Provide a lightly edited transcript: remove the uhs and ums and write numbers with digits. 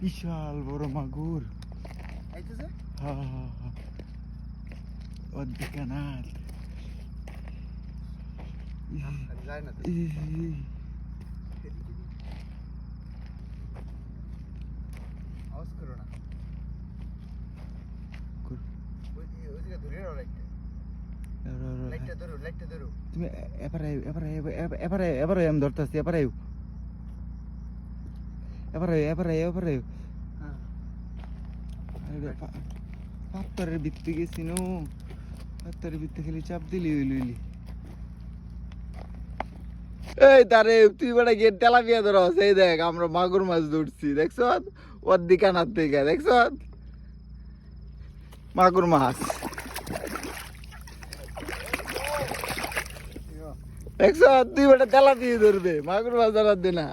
বিশাল বড় মাগুর। আইতেছে হ্যাঁ ওদিকে না যায় না তো। আওয়াজ করো না। ওইদিকে ধরে রাখো লাইটটা ধরো। তুমি এবারে আমি ধরতেছি এবারে হ্যাঁ পাত্তরের ভিত্তি গেছি নো পাত্তরের ভিত্তি খেলি চাপ দিলি উইলি এই তারে তুই বেটা গিয়ে তেলাপিয়া ধরো সেই দেখ আমরা মাগুর মাছ ধরছি দেখছ ওর দিকে নার থেকে দেখছ মাগুর মাছ দেখছ তুই বেটা তেলাপিয়া ধরবে মাগুর মাছ ধরার দে না